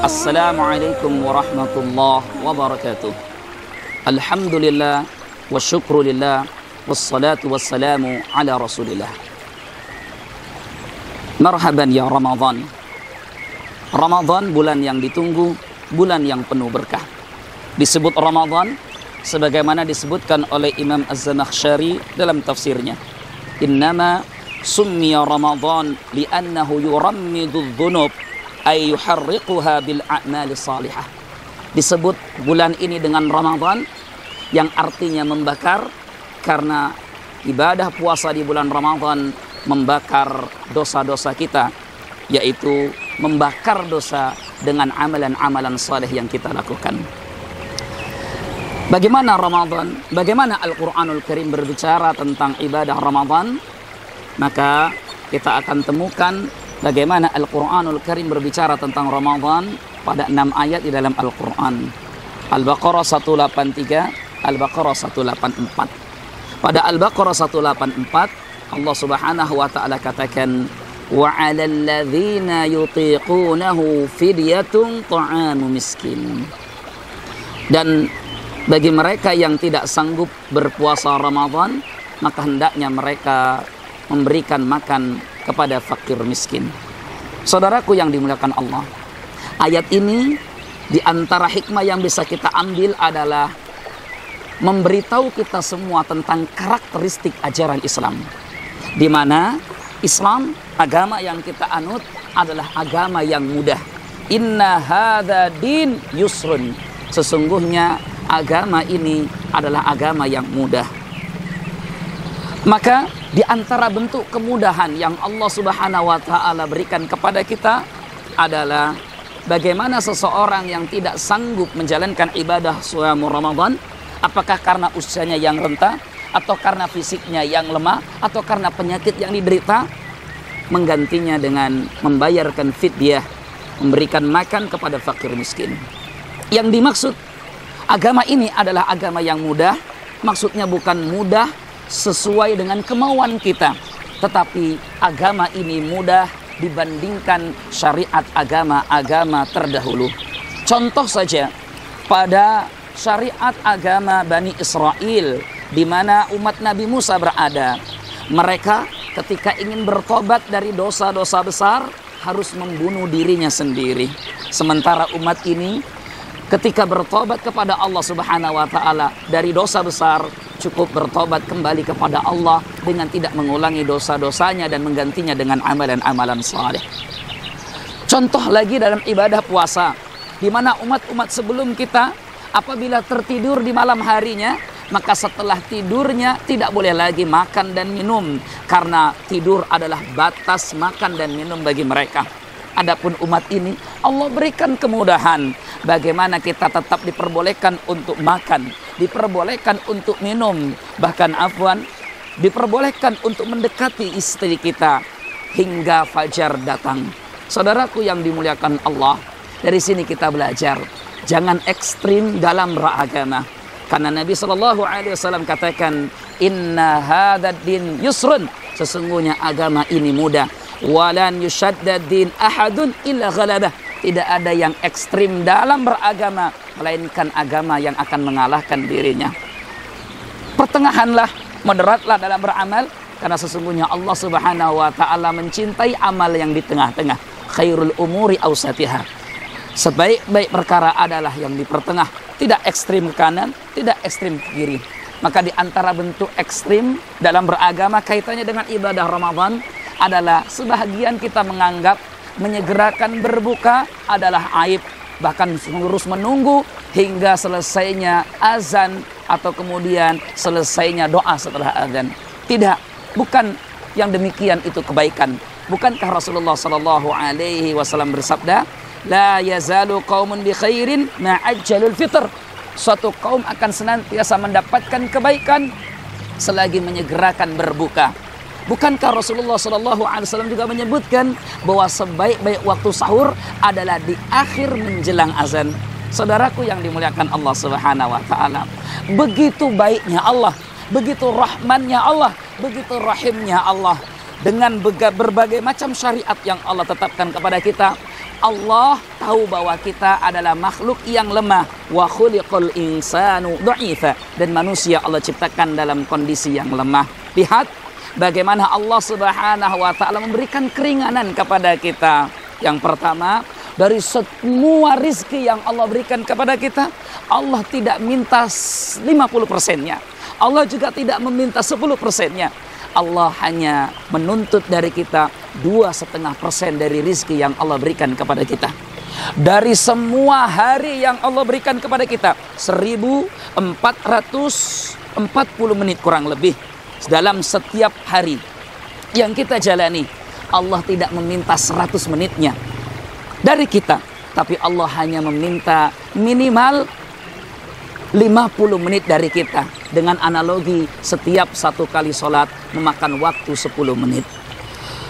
Assalamualaikum warahmatullahi wabarakatuh. Alhamdulillah wa syukrulillah wassalatu wassalamu ala rasulillah. Marhaban ya Ramadan. Ramadan bulan yang ditunggu, bulan yang penuh berkah. Disebut Ramadan sebagaimana disebutkan oleh Imam Az-Zamakhsyari dalam tafsirnya. Innama summiya Ramadan li'annahu yurammidu dhunub ay yuharriquha bil a'mali salihah. Disebut bulan ini dengan Ramadan yang artinya membakar, karena ibadah puasa di bulan Ramadan membakar dosa-dosa kita, yaitu membakar dosa dengan amalan-amalan saleh yang kita lakukan. Bagaimana Ramadan? Bagaimana Al-Quranul Karim berbicara tentang ibadah Ramadan? Maka kita akan temukan bagaimana Al-Quranul Karim berbicara tentang Ramadan pada 6 ayat di dalam Al-Quran. Al-Baqarah 183, Al-Baqarah 184. Pada Al-Baqarah 184, Allah Subhanahu wa Ta'ala katakan, wa 'alal ladzina yutiqunahu fidyatun ta'amu miskin. Dan bagi mereka yang tidak sanggup berpuasa Ramadan, maka hendaknya mereka memberikan makan kepada fakir miskin. Saudaraku yang dimuliakan Allah, ayat ini di antara hikmah yang bisa kita ambil adalah memberitahu kita semua tentang karakteristik ajaran Islam, di mana Islam, agama yang kita anut, adalah agama yang mudah. Inna hadza din yusrun. Sesungguhnya agama ini adalah agama yang mudah. Maka di antara bentuk kemudahan yang Allah Subhanahu wa Ta'ala berikan kepada kita adalah bagaimana seseorang yang tidak sanggup menjalankan ibadah selama Ramadan, apakah karena usianya yang renta, atau karena fisiknya yang lemah, atau karena penyakit yang diderita, menggantinya dengan membayarkan fidyah, memberikan makan kepada fakir miskin. Yang dimaksud agama ini adalah agama yang mudah, maksudnya bukan mudah sesuai dengan kemauan kita, tetapi agama ini mudah dibandingkan syariat agama-agama terdahulu. Contoh saja, pada syariat agama Bani Israel, di mana umat Nabi Musa berada, mereka ketika ingin bertobat dari dosa-dosa besar harus membunuh dirinya sendiri. Sementara umat ini ketika bertobat kepada Allah Subhanahu wa Ta'ala dari dosa besar, cukup bertobat kembali kepada Allah dengan tidak mengulangi dosa-dosanya dan menggantinya dengan amalan-amalan saleh. Contoh lagi dalam ibadah puasa, di mana umat-umat sebelum kita apabila tertidur di malam harinya, maka setelah tidurnya tidak boleh lagi makan dan minum, karena tidur adalah batas makan dan minum bagi mereka. Adapun umat ini Allah berikan kemudahan, bagaimana kita tetap diperbolehkan untuk makan, diperbolehkan untuk minum, bahkan diperbolehkan untuk mendekati istri kita hingga fajar datang. Saudaraku yang dimuliakan Allah, dari sini kita belajar jangan ekstrim dalam beragama, karena Nabi SAW katakan, inna hadzal din yusrun, sesungguhnya agama ini mudah. Walan yushaddad din ahadun illa ghalabah. Tidak ada yang ekstrim dalam beragama, melainkan agama yang akan mengalahkan dirinya. Pertengahanlah, moderatlah dalam beramal, karena sesungguhnya Allah Subhanahu wa Ta'ala mencintai amal yang di tengah-tengah. Khairul umuri awsatiha. Sebaik-baik perkara adalah yang di pertengah, tidak ekstrim kanan, tidak ekstrim kiri. Maka di antara bentuk ekstrim dalam beragama kaitannya dengan ibadah Ramadan adalah sebahagian kita menganggap menyegerakan berbuka adalah aib, bahkan harus menunggu hingga selesainya azan atau kemudian selesainya doa setelah azan. Tidak, bukan yang demikian itu kebaikan. Bukankah Rasulullah SAW bersabda, la yazalu qaumun bi khairin ma ajjalul fitr. Suatu kaum akan senantiasa mendapatkan kebaikan selagi menyegerakan berbuka. Bukankah Rasulullah SAW juga menyebutkan bahwa sebaik-baik waktu sahur adalah di akhir menjelang azan? Saudaraku yang dimuliakan Allah Subhanahu wa Ta'ala, begitu baiknya Allah, begitu rahmannya Allah, begitu rahimnya Allah. dengan berbagai macam syariat yang Allah tetapkan kepada kita, Allah tahu bahwa kita adalah makhluk yang lemah. Wa khuliqal insanu dha'ifa, dan manusia Allah ciptakan dalam kondisi yang lemah. Lihat bagaimana Allah Subhanahu wa taala memberikan keringanan kepada kita. Yang pertama, dari semua rizki yang Allah berikan kepada kita, Allah tidak minta 50%-nya. Allah juga tidak meminta 10%-nya. Allah hanya menuntut dari kita 2,5% dari rizki yang Allah berikan kepada kita. Dari semua hari yang Allah berikan kepada kita, 1440 menit kurang lebih dalam setiap hari yang kita jalani, Allah tidak meminta 100 menitnya dari kita, tapi Allah hanya meminta minimal 50 menit dari kita. Dengan analogi, setiap satu kali sholat memakan waktu 10 menit.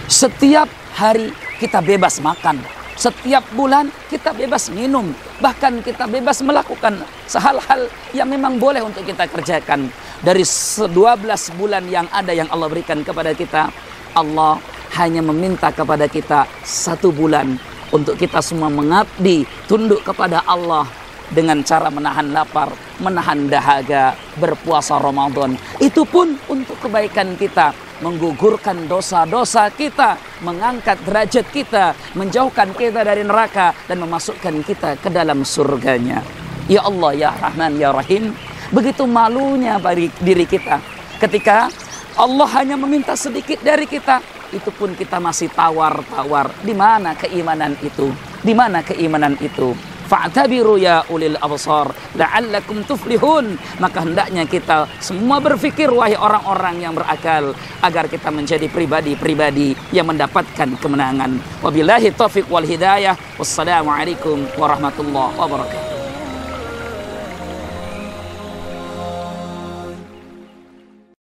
Setiap hari kita bebas makan. Setiap bulan kita bebas minum. Bahkan kita bebas melakukan hal-hal yang memang boleh untuk kita kerjakan. Dari 12 bulan yang ada yang Allah berikan kepada kita, Allah hanya meminta kepada kita 1 bulan untuk kita semua mengabdi, tunduk kepada Allah dengan cara menahan lapar, menahan dahaga, berpuasa Ramadan. Itu pun untuk kebaikan kita, menggugurkan dosa-dosa kita, mengangkat derajat kita, menjauhkan kita dari neraka, dan memasukkan kita ke dalam surganya. Ya Allah, ya Rahman, ya Rahim. Begitu malunya bagi diri kita ketika Allah hanya meminta sedikit dari kita, itu pun kita masih tawar-tawar. Di mana keimanan itu? Di mana keimanan itu? Fa'tabiru ya ulil absar la'allakum tuflihun. Maka hendaknya kita semua berfikir, wahai orang-orang yang berakal, agar kita menjadi pribadi-pribadi yang mendapatkan kemenangan. Wabillahi taufiq wal hidayah. Wassalamualaikum warahmatullahi wabarakatuh.